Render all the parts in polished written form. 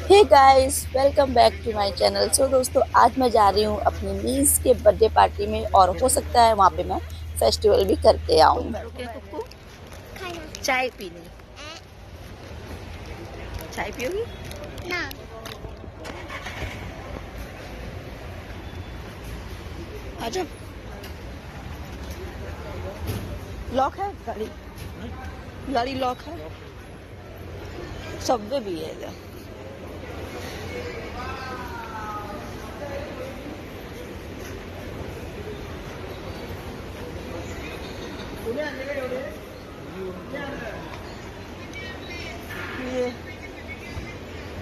Hey guys, welcome back to my channel. So दोस्तों, आज मैं जा रही हूँ अपनी नीस के बर्थडे पार्टी में और हो सकता है वहाँ पे मैं फेस्टिवल भी करके आऊँ। चाय पीनी? चाय पियोगी ना? आजा। लॉक है गाड़ी? गाड़ी लॉक है? सबवे भी है इधर। ये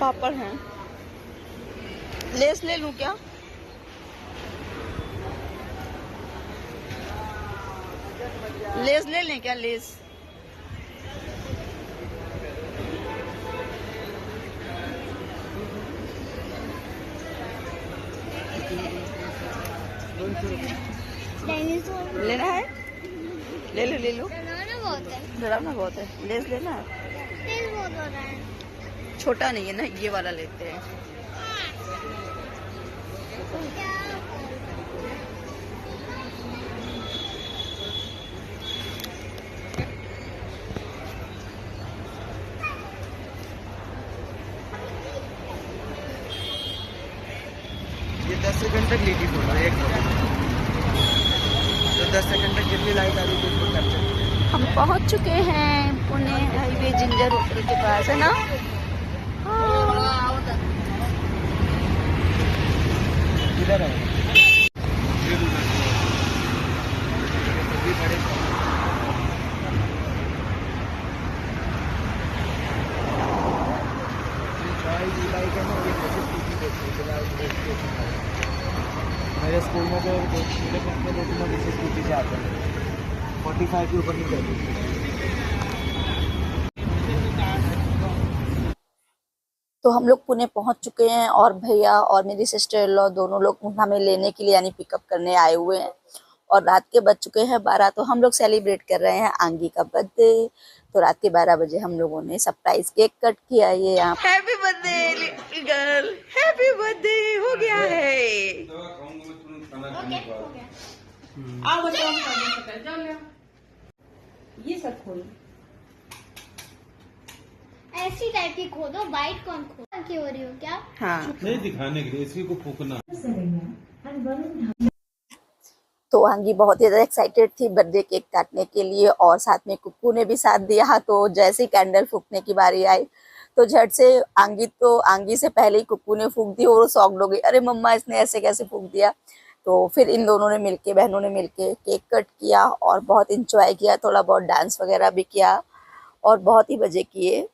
पापड़ हैं। लेस ले लूं क्या? लेस ले लें क्या? लेस लेना है? ले लो ले लो। डरावना बहुत है। लेस लेना है? छोटा नहीं है ना, ये वाला लेते हैं। ये 10 सेकंड तक लीकी बोल रहा है, 1 तो 10 सेकंड तक जितनी लाइट आ रही है उसको कैप्चर। हम पहुंच चुके हैं पुणे हाईवे जिंजर होटल के पास, है ना? किधर है? मेरे स्कूल में जो स्कूटी से आते हैं 45 के ऊपर नहीं करती। तो हम लोग पुणे पहुंच चुके हैं और भैया और मेरी सिस्टर इन लॉ दोनों लोग हमें लेने के लिए यानी पिकअप करने आए हुए हैं। और रात के बज चुके हैं 12। तो हम लोग सेलिब्रेट कर रहे हैं आंगी का बर्थडे। तो रात के 12 बजे हम लोगों ने सरप्राइज केक कट किया। ये यहाँ happy birthday little girl, happy birthday हो गया है। ये सब खोल ऐसी टाइप की खोदो, वाइट कौन खोद की हो रही हो क्या? हाँ, नहीं दिखाने के लिए इसी को फूकना। तो आंगी बहुत ही ज़्यादा एक्साइटेड थी बर्थडे केक काटने के लिए और साथ में कुक्कू ने भी साथ दिया। तो जैसे ही कैंडल फूकने की बारी आई तो झट से आंगी से पहले ही कुक्कू ने फूक दी और वो शॉक्ड हो गई, अरे मम्मा इसने ऐसे कैसे फूक दिया। तो फिर इन दोनों ने मिलके, बहनों ने मिलके केक कट किया और बहुत इंजॉय किया, थोड़ा बहुत डांस वगैरह भी किया और बहुत ही मजे किए।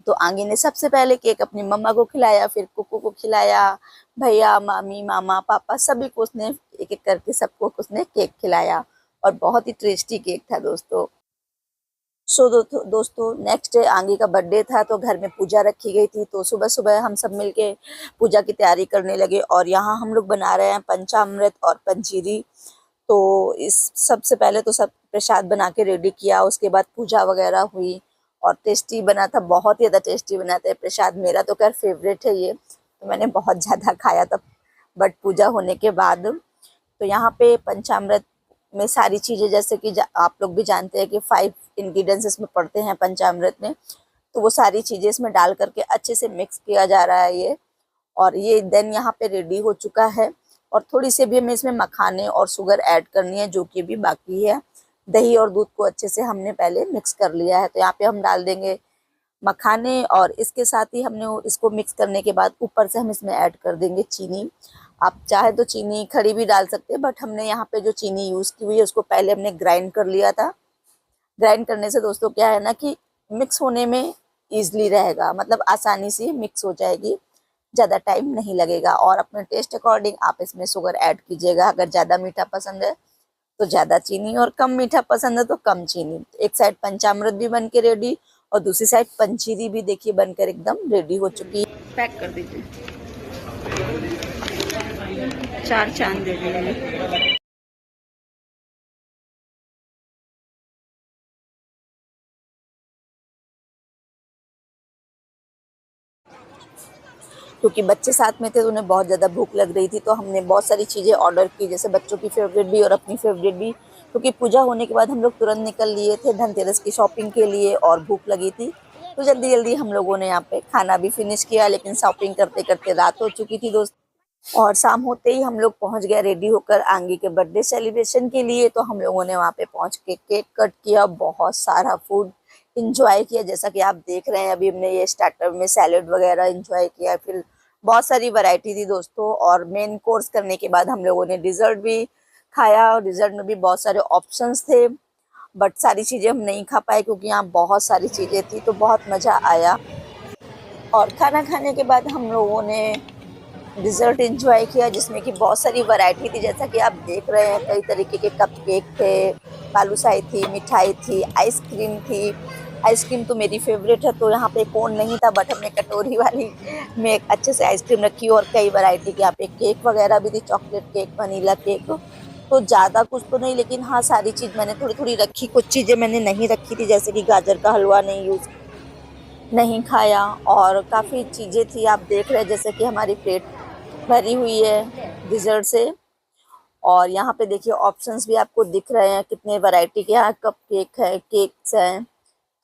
तो आंगी ने सबसे पहले केक अपनी मम्मा को खिलाया, फिर कुकू को खिलाया, भैया, मामी, मामा, पापा सभी को उसने एक एक करके सबको उसने केक खिलाया और बहुत ही टेस्टी केक था दोस्तों। सो दोस्तों, नेक्स्ट डे आंगी का बर्थडे था तो घर में पूजा रखी गई थी। तो सुबह सुबह हम सब मिलके पूजा की तैयारी करने लगे और यहाँ हम लोग बना रहे हैं पंचामृत और पंजीरी। तो इस सबसे पहले तो सब प्रसाद बना के रेडी किया, उसके बाद पूजा वगैरह हुई और टेस्टी बना था, बहुत ही ज़्यादा टेस्टी बना था प्रसाद। मेरा तो खैर फेवरेट है ये, तो मैंने बहुत ज़्यादा खाया था। बट पूजा होने के बाद तो यहाँ पे पंचामृत में सारी चीज़ें, जैसे कि आप लोग भी जानते हैं कि 5 इंग्रेडिएंट्स इसमें पड़ते हैं पंचामृत में। तो वो सारी चीज़ें इसमें डाल करके अच्छे से मिक्स किया जा रहा है ये, और ये देन यहाँ पे रेडी हो चुका है। और थोड़ी सी भी हमें इसमें मखाने और शुगर ऐड करनी है, जो कि भी बाकी है। दही और दूध को अच्छे से हमने पहले मिक्स कर लिया है। तो यहाँ पे हम डाल देंगे मखाने और इसके साथ ही हमने इसको मिक्स करने के बाद ऊपर से हम इसमें ऐड कर देंगे चीनी। आप चाहे तो चीनी खड़ी भी डाल सकते हैं, बट हमने यहाँ पे जो चीनी यूज़ की हुई है उसको पहले हमने ग्राइंड कर लिया था। ग्राइंड करने से दोस्तों क्या है ना कि मिक्स होने में ईजिली रहेगा, मतलब आसानी से मिक्स हो जाएगी, ज़्यादा टाइम नहीं लगेगा। और अपने टेस्ट अकॉर्डिंग आप इसमें शुगर ऐड कीजिएगा। अगर ज़्यादा मीठा पसंद है तो ज़्यादा चीनी, और कम मीठा पसंद है तो कम चीनी। एक साइड पंचामृत भी बन के रेडी और दूसरी साइड पंजीरी भी देखिए बनकर एकदम रेडी हो चुकी है। पैक कर दीजिए, 4 चांद दे दीजिए। क्योंकि बच्चे साथ में थे तो उन्हें बहुत ज़्यादा भूख लग रही थी, तो हमने बहुत सारी चीज़ें ऑर्डर की, जैसे बच्चों की फेवरेट भी और अपनी फेवरेट भी, क्योंकि पूजा होने के बाद हम लोग तुरंत निकल लिए थे धनतेरस की शॉपिंग के लिए और भूख लगी थी, तो जल्दी जल्दी हम लोगों ने यहाँ पे खाना भी फिनिश किया, लेकिन शॉपिंग करते करते रात हो चुकी थी दोस्त। और शाम होते ही हम लोग पहुंच गए रेडी होकर आंगी के बर्थडे सेलिब्रेशन के लिए। तो हम लोगों ने वहाँ पे पहुंच के केक कट किया, बहुत सारा फूड इंजॉय किया, जैसा कि आप देख रहे हैं। अभी हमने ये स्टार्टर में सैलेड वगैरह इंजॉय किया, फिर बहुत सारी वैरायटी थी दोस्तों। और मेन कोर्स करने के बाद हम लोगों ने डिज़र्ट भी खाया, और डिज़र्ट में भी बहुत सारे ऑप्शंस थे, बट सारी चीज़ें हम नहीं खा पाए क्योंकि यहाँ बहुत सारी चीज़ें थी, तो बहुत मज़ा आया। और खाना खाने के बाद हम लोगों ने डिज़र्ट एंजॉय किया, जिसमें कि बहुत सारी वैरायटी थी, जैसा कि आप देख रहे हैं। कई तरीके के कप केक थे, बालूशाही थी, मिठाई थी, आइसक्रीम थी। आइसक्रीम तो मेरी फेवरेट है, तो यहाँ पे कोन नहीं था, बट हमने कटोरी वाली में अच्छे से आइसक्रीम रखी। और कई वैरायटी के यहाँ पे केक वगैरह भी थी, चॉकलेट केक, वनीला केक। तो ज़्यादा कुछ तो नहीं, लेकिन हाँ सारी चीज़ मैंने थोड़ी थोड़ी रखी। कुछ चीज़ें मैंने नहीं रखी थी, जैसे कि गाजर का हलवा नहीं खाया। और काफ़ी चीज़ें थी, आप देख रहे हैं, जैसे कि हमारी प्लेट भरी हुई है डिज़र्ट से। और यहाँ पे देखिए ऑप्शंस भी आपको दिख रहे हैं, कितने वैरायटी के यहाँ कप केक है, केक्स हैं।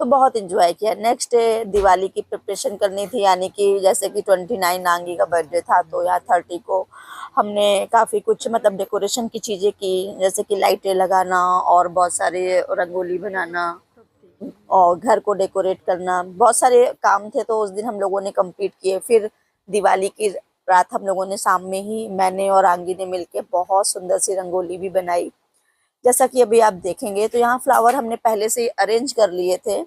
तो बहुत इंजॉय किया। नेक्स्ट डे दिवाली की प्रिपरेशन करनी थी, यानी कि जैसे कि 29 आंगी का बर्थडे था, तो यहाँ 30 को हमने काफ़ी कुछ मतलब डेकोरेशन की चीज़ें की, जैसे कि लाइटें लगाना और बहुत सारे रंगोली बनाना और घर को डेकोरेट करना, बहुत सारे काम थे, तो उस दिन हम लोगों ने कंप्लीट किए। फिर दिवाली की रात हम लोगों ने शाम में ही, मैंने और आंगी ने मिलके बहुत सुंदर सी रंगोली भी बनाई, जैसा कि अभी आप देखेंगे। तो यहाँ फ्लावर हमने पहले से ही अरेंज कर लिए थे।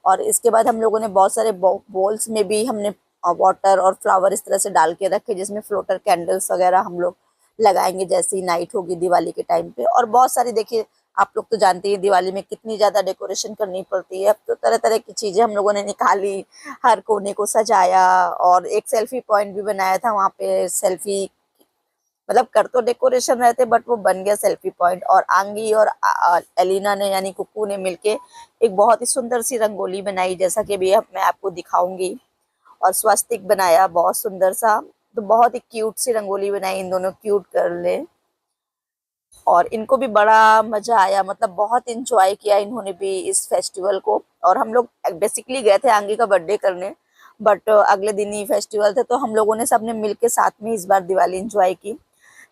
और इसके बाद हम लोगों ने बहुत सारे बॉल्स में भी हमने वाटर और फ्लावर इस तरह से डाल के रखे, जिसमें फ्लोटर कैंडल्स वगैरह हम लोग लगाएंगे जैसे ही नाइट होगी दिवाली के टाइम पे। और बहुत सारी, देखिए आप लोग तो जानते हैं दिवाली में कितनी ज़्यादा डेकोरेशन करनी पड़ती है। अब तो तरह तरह की चीज़ें हम लोगों ने निकाली, हर कोने को सजाया, और एक सेल्फी पॉइंट भी बनाया था वहाँ पे। सेल्फी मतलब कर तो डेकोरेशन रहते, बट वो बन गया सेल्फी पॉइंट। और आंगी और एलिना ने, यानी कुकू ने, मिलके एक बहुत ही सुंदर सी रंगोली बनाई, जैसा कि अभी मैं आपको दिखाऊंगी। और स्वास्तिक बनाया बहुत सुंदर सा। तो बहुत ही क्यूट सी रंगोली बनाई इन दोनों क्यूट गर्ल ने, और इनको भी बड़ा मजा आया, मतलब बहुत इंजॉय किया इन्होंने भी इस फेस्टिवल को। और हम लोग बेसिकली गए थे आंगी का बर्थडे करने, बट अगले दिन ही फेस्टिवल थे, तो हम लोगों ने सबने मिलके साथ में इस बार दिवाली इंजॉय की,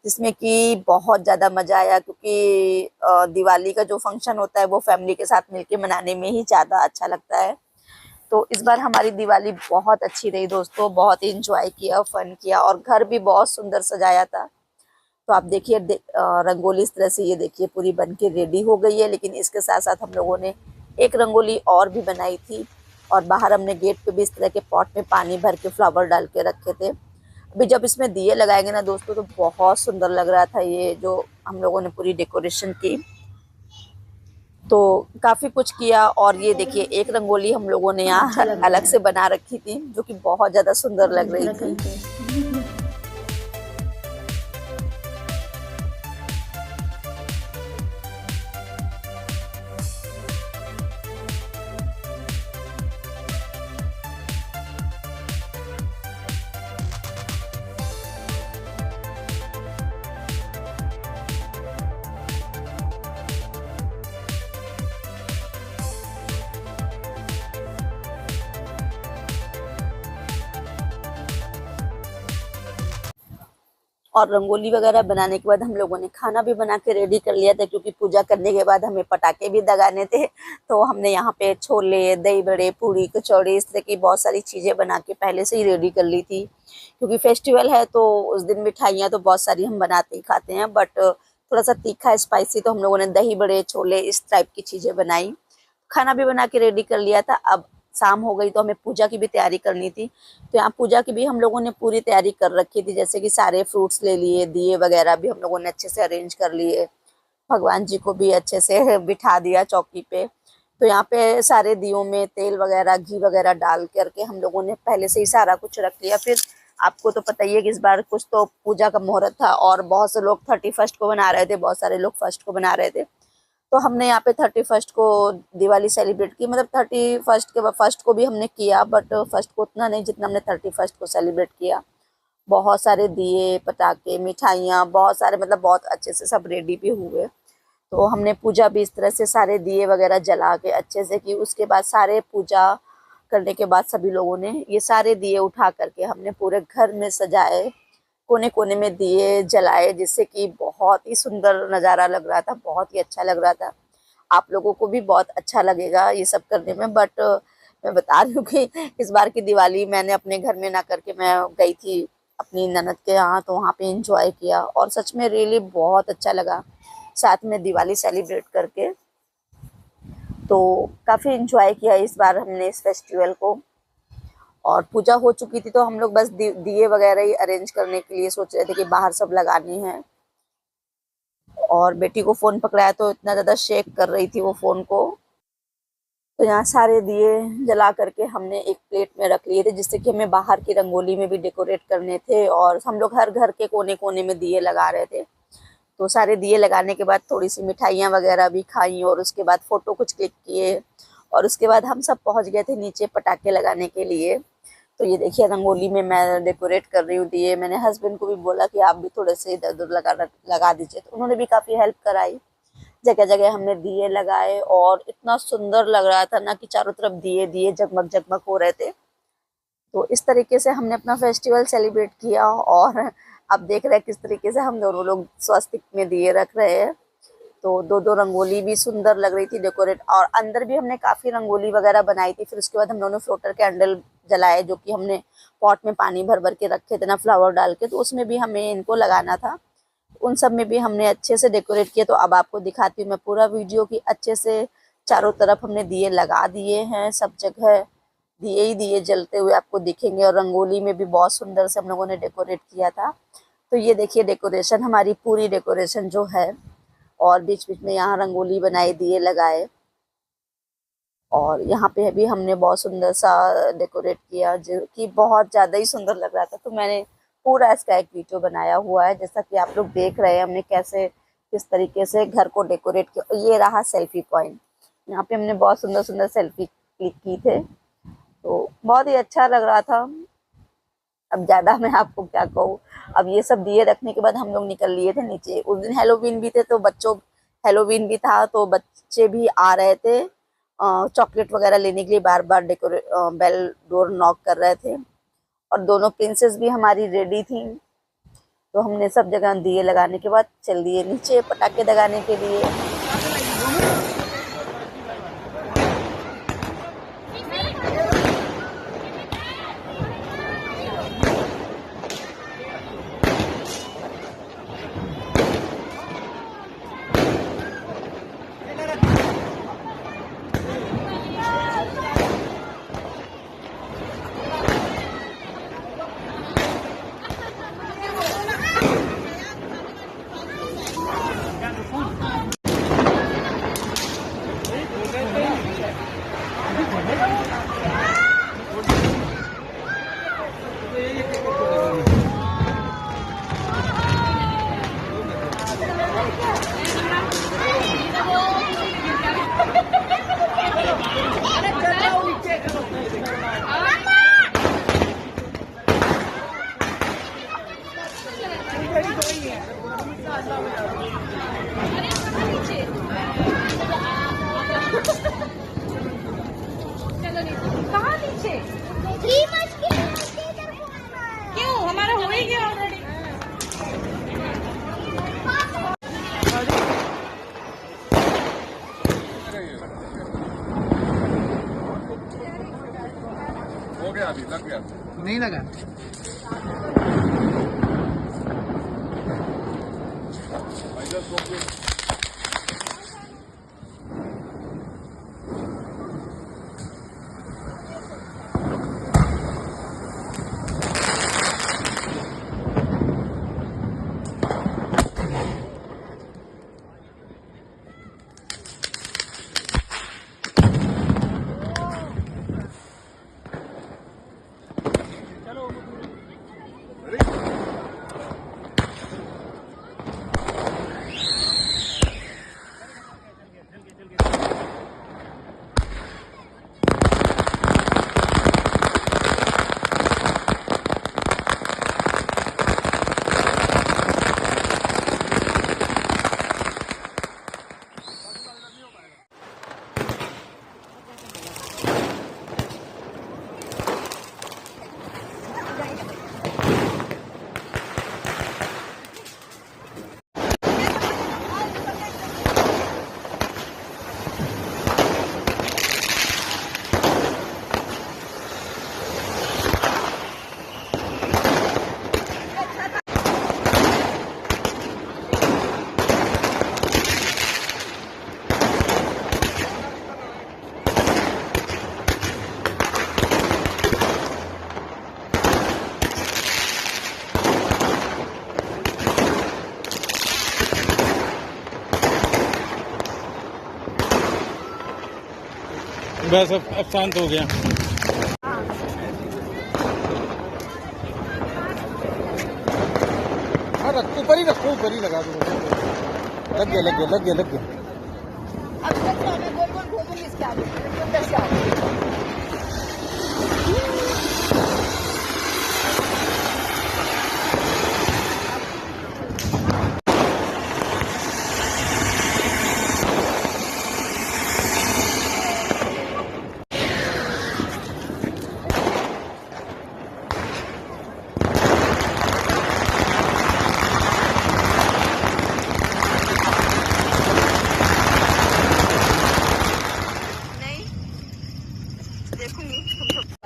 जिसमें कि बहुत ज़्यादा मज़ा आया। क्योंकि दिवाली का जो फंक्शन होता है वो फैमिली के साथ मिलके मनाने में ही ज़्यादा अच्छा लगता है। तो इस बार हमारी दिवाली बहुत अच्छी रही दोस्तों, बहुत इंजॉय किया, फन किया, और घर भी बहुत सुंदर सजाया था। तो आप देखिए रंगोली इस तरह से, ये देखिए पूरी बन के रेडी हो गई है। लेकिन इसके साथ साथ हम लोगों ने एक रंगोली और भी बनाई थी, और बाहर हमने गेट पे भी इस तरह के पॉट में पानी भर के फ्लावर डाल के रखे थे। अभी जब इसमें दिए लगाएंगे ना दोस्तों, तो बहुत सुंदर लग रहा था ये जो हम लोगों ने पूरी डेकोरेशन की। तो काफ़ी कुछ किया। और ये देखिए एक रंगोली हम लोगों ने यहाँ अलग से बना रखी थी, जो कि बहुत ज़्यादा सुंदर लग रही थी। और रंगोली वगैरह बनाने के बाद हम लोगों ने खाना भी बना के रेडी कर लिया था, क्योंकि पूजा करने के बाद हमें पटाखे भी दगाने थे। तो हमने यहाँ पे छोले, दही बड़े, पूड़ी, कचौड़ी, इस तरह की बहुत सारी चीज़ें बना के पहले से ही रेडी कर ली थी। क्योंकि फेस्टिवल है तो उस दिन मिठाइयाँ तो बहुत सारी हम बनाते ही खाते हैं, बट थोड़ा सा तीखा स्पाइसी, तो हम लोगों ने दही बड़े, छोले, इस टाइप की चीज़ें बनाई। खाना भी बना के रेडी कर लिया था। अब शाम हो गई तो हमें पूजा की भी तैयारी करनी थी। तो यहाँ पूजा की भी हम लोगों ने पूरी तैयारी कर रखी थी, जैसे कि सारे फ्रूट्स ले लिए, दिए वगैरह भी हम लोगों ने अच्छे से अरेंज कर लिए, भगवान जी को भी अच्छे से बिठा दिया चौकी पे। तो यहाँ पे सारे दियों में तेल वगैरह, घी वगैरह डाल करके हम लोगों ने पहले से ही सारा कुछ रख लिया। फिर आपको तो पता ही है कि इस बार कुछ तो पूजा का मुहूर्त था, और बहुत से लोग 31 को बना रहे थे, बहुत सारे लोग 1 को बना रहे थे। तो हमने यहाँ पे 31st को दिवाली सेलिब्रेट की, मतलब 31st के फर्स्ट को भी हमने किया, बट फर्स्ट को उतना नहीं जितना हमने 31st को सेलिब्रेट किया। बहुत सारे दिए, पटाखे, मिठाइयाँ, बहुत सारे, मतलब बहुत अच्छे से सब रेडी भी हुए। तो हमने पूजा भी इस तरह से सारे दिए वगैरह जला के अच्छे से की। उसके बाद सारे पूजा करने के बाद सभी लोगों ने ये सारे दिए उठा करके हमने पूरे घर में सजाए, कोने कोने में दिए जलाए, जिससे कि बहुत ही सुंदर नज़ारा लग रहा था, बहुत ही अच्छा लग रहा था। आप लोगों को भी बहुत अच्छा लगेगा ये सब करने में। बट मैं बता रही हूँ कि इस बार की दिवाली मैंने अपने घर में ना करके मैं गई थी अपनी ननद के यहाँ, तो वहाँ पे एंजॉय किया और सच में रियली बहुत अच्छा लगा साथ में दिवाली सेलिब्रेट करके। तो काफ़ी एंजॉय किया इस बार हमने इस फेस्टिवल को। और पूजा हो चुकी थी तो हम लोग बस दिए वगैरह ही अरेंज करने के लिए सोच रहे थे कि बाहर सब लगाने हैं। और बेटी को फ़ोन पकड़ाया तो इतना ज़्यादा शेक कर रही थी वो फ़ोन को। तो यहाँ सारे दिए जला करके हमने एक प्लेट में रख लिए थे, जिससे कि हमें बाहर की रंगोली में भी डेकोरेट करने थे। और हम लोग हर घर के कोने कोने में दिए लगा रहे थे। तो सारे दिए लगाने के बाद थोड़ी सी मिठाइयाँ वगैरह भी खाई और उसके बाद फ़ोटो कुछ क्लिक किए। और उसके बाद हम सब पहुँच गए थे नीचे पटाखे लगाने के लिए। तो ये देखिए रंगोली में मैं डेकोरेट कर रही हूँ दिए। मैंने हस्बैंड को भी बोला कि आप भी थोड़े से इधर उधर लगा दीजिए, तो उन्होंने भी काफ़ी हेल्प कराई। जगह जगह हमने दिए लगाए और इतना सुंदर लग रहा था ना कि चारों तरफ दिए दिए जगमग जगमग हो रहे थे। तो इस तरीके से हमने अपना फेस्टिवल सेलिब्रेट किया। और अब देख रहे हैं किस तरीके से हम दोनों लोग स्वस्तिक में दिए रख रहे हैं। तो दो दो रंगोली भी सुंदर लग रही थी डेकोरेट, और अंदर भी हमने काफ़ी रंगोली वगैरह बनाई थी। फिर उसके बाद हम दोनों फ्लोटर कैंडल जलाए, जो कि हमने पॉट में पानी भर भर के रखे थे ना, फ्लावर डाल के, तो उसमें भी हमें इनको लगाना था। उन सब में भी हमने अच्छे से डेकोरेट किया। तो अब आपको दिखाती हूँ मैं पूरा वीडियो की अच्छे से चारों तरफ हमने दिए लगा दिए हैं, सब जगह दिए ही दिए जलते हुए आपको दिखेंगे। और रंगोली में भी बहुत सुंदर से हम लोगों ने डेकोरेट किया था। तो ये देखिए डेकोरेशन, हमारी पूरी डेकोरेशन जो है, और बीच बीच में यहाँ रंगोली बनाई, दिए लगाए। और यहाँ पे भी हमने बहुत सुंदर सा डेकोरेट किया, जो कि बहुत ज़्यादा ही सुंदर लग रहा था। तो मैंने पूरा इसका एक वीडियो बनाया हुआ है, जैसा कि आप लोग देख रहे हैं हमने कैसे किस तरीके से घर को डेकोरेट किया। ये रहा सेल्फी पॉइंट, यहाँ पे हमने बहुत सुंदर सुंदर सेल्फी क्लिक की थे। तो बहुत ही अच्छा लग रहा था। अब ज़्यादा मैं आपको क्या कहूँ। अब ये सब दिए रखने के बाद हम लोग निकल लिए थे नीचे। उस दिन हैलोवीन भी थे, तो हैलोवीन भी था, तो बच्चे भी आ रहे थे चॉकलेट वगैरह लेने के लिए, बार बार बेल डोर नॉक कर रहे थे। और दोनों प्रिंसेस भी हमारी रेडी थी। तो हमने सब जगह दिए लगाने के बाद चल दिए नीचे पटाखे दगाने के लिए। क्यों हमारा हो ही गया ऑलरेडी। हो गया, अभी लग गया, नहीं लगा। I just hope you बस अब शांत हो गया। हाँ रखो, ऊपर ही लगा दो। लग गया। अब मैं गोल गोल घूमूंगी इसके आगे, अंदर से आगे।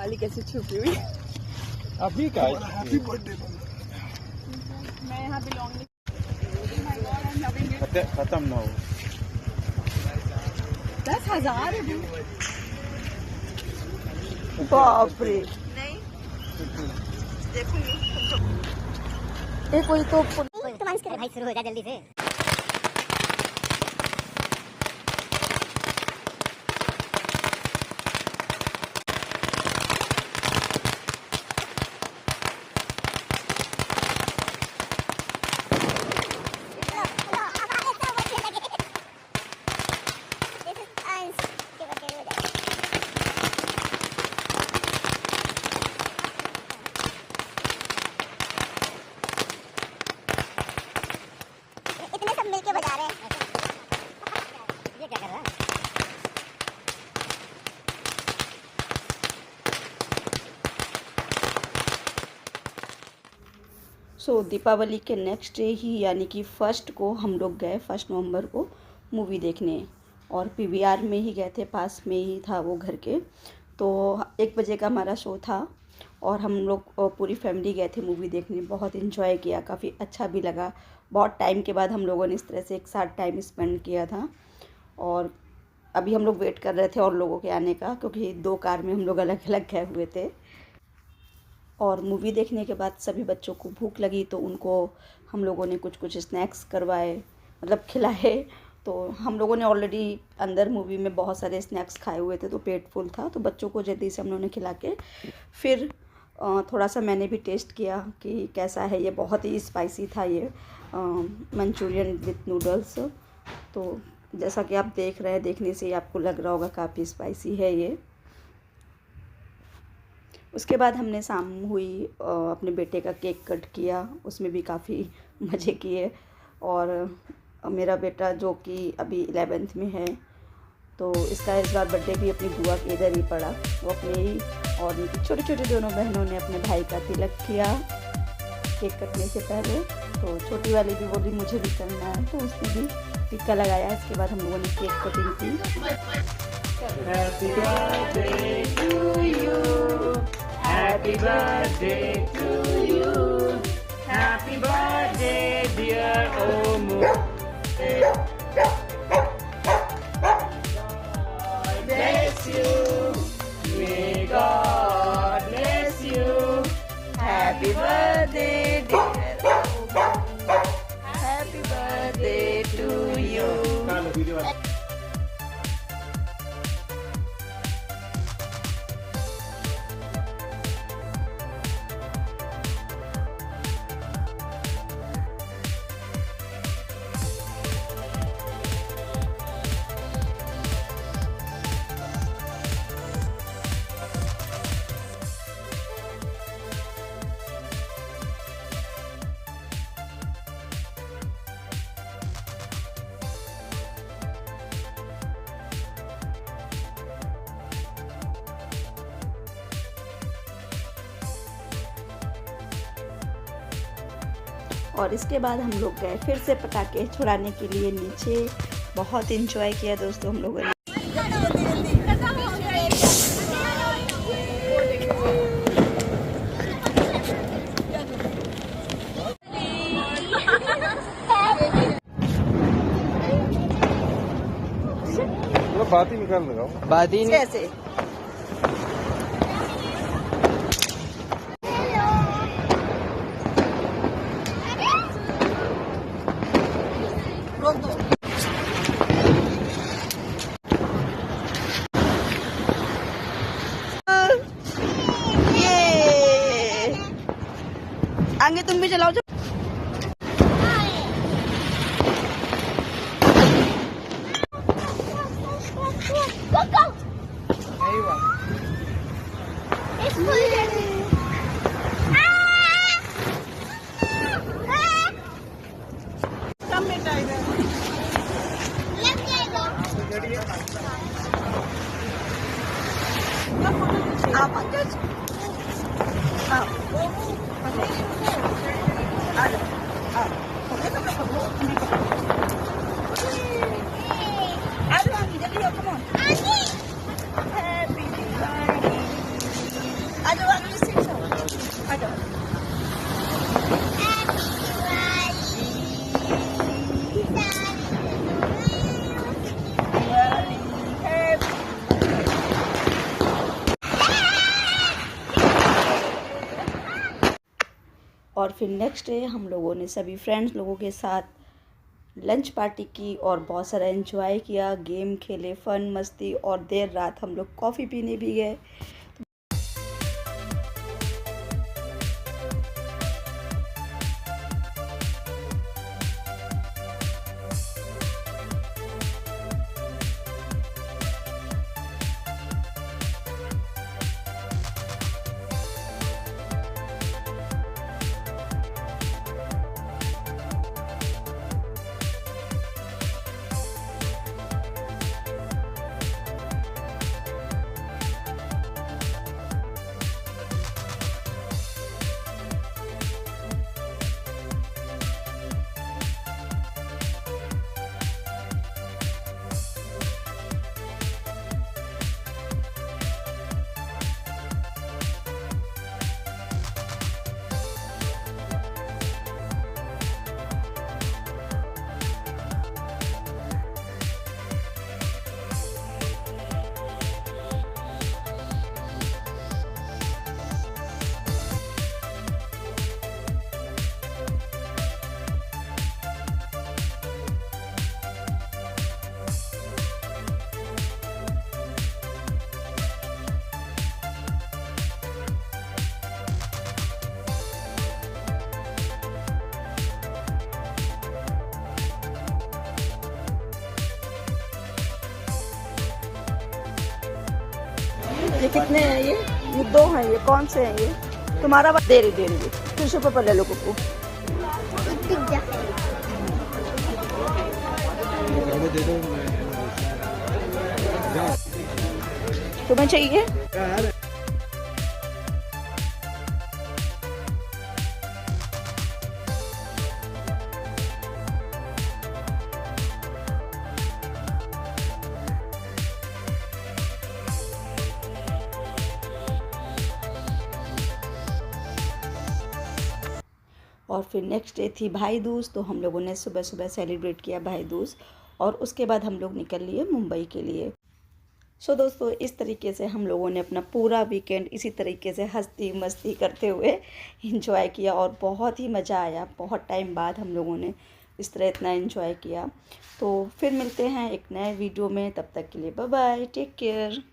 वाली कैसे छुपी हुई। अभी का मैं यहाँ बिलोंग नहीं। खत्म ना हो। 10,000 है। बाप रे, ये कोई तो भाई शुरू हो जा जल्दी से। इतने सब मिलके बजा रहे हैं। ये क्या कर रहा है? सो दीपावली के नेक्स्ट डे ही यानी कि 1 को हम लोग गए, 1 नवंबर को मूवी देखने, और पीवीआर में ही गए थे, पास में ही था वो घर के। तो 1 बजे का हमारा शो था और हम लोग पूरी फैमिली गए थे मूवी देखने। बहुत इन्जॉय किया, काफ़ी अच्छा भी लगा। बहुत टाइम के बाद हम लोगों ने इस तरह से एक साथ टाइम स्पेंड किया था। और अभी हम लोग वेट कर रहे थे और लोगों के आने का, क्योंकि 2 कार में हम लोग अलग अलग गए हुए थे। और मूवी देखने के बाद सभी बच्चों को भूख लगी, तो उनको हम लोगों ने कुछ स्नैक्स करवाए, मतलब खिलाए। तो हम लोगों ने ऑलरेडी अंदर मूवी में बहुत सारे स्नैक्स खाए हुए थे, तो पेट फुल था। तो बच्चों को जल्दी से हम लोगों ने खिला के फिर थोड़ा सा मैंने भी टेस्ट किया कि कैसा है। ये बहुत ही स्पाइसी था, ये मंचूरियन विथ नूडल्स। तो जैसा कि आप देख रहे हैं, देखने से ही आपको लग रहा होगा काफ़ी स्पाइसी है ये। उसके बाद हमने शाम हुई, अपने बेटे का केक कट किया, उसमें भी काफ़ी मज़े किए। और मेरा बेटा जो कि अभी 11th में है, तो इसका इस बार बर्थडे भी अपनी बुआ के इधर ही पड़ा। वो अपने ही और उनकी छोटी छोटी दोनों बहनों ने अपने भाई का तिलक किया केक कटने से पहले। तो छोटी वाली भी बोली मुझे भी करना है, तो उसने भी टिक्का लगाया। इसके बाद हम लोगों ने केक कटिंग की। Happy birthday to you, happy birthday to you, happy birthday dear Omu. Bless you, may God bless you. Happy birthday dear Omo, happy birthday to you। और इसके बाद हम लोग गए फिर से पटाखे छुड़ाने के लिए नीचे। बहुत इंजॉय किया दोस्तों हम लोगों ने। बात ही निकाल लगाओ, बात ही नहीं ऐसे रोक दो। आगे तुम भी चलाओ। कम बेटा इधर। लग जाएगा। आप अंदर आओ। आ जाओ, आओ। पकड़ो, पकड़ो, पकड़ो, नहीं पकड़ो। आ जाओ, आगे, जल्दी आओ, come on। Happy Diwali। आ जाओ, आगे से आ जाओ। और फिर नेक्स्ट डे हम लोगों ने सभी फ्रेंड्स लोगों के साथ लंच पार्टी की और बहुत सारा एंजॉय किया, गेम खेले, फन मस्ती, और देर रात हम लोग कॉफ़ी पीने भी गए। ये कितने हैं ये 2 हैं। ये कौन से हैं ये? तुम्हारा दे रही टिश्यू पेपर ले लो कुकू। तुम्हें चाहिए? और फिर नेक्स्ट डे थी भाई दूज, तो हम लोगों ने सुबह सुबह सेलिब्रेट किया भाई दूज, और उसके बाद हम लोग निकल लिए मुंबई के लिए। सो दोस्तों, इस तरीके से हम लोगों ने अपना पूरा वीकेंड इसी तरीके से हंसती मस्ती करते हुए एंजॉय किया, और बहुत ही मज़ा आया। बहुत टाइम बाद हम लोगों ने इस तरह इतना एंजॉय किया। तो फिर मिलते हैं एक नए वीडियो में, तब तक के लिए बाय बाय, टेक केयर।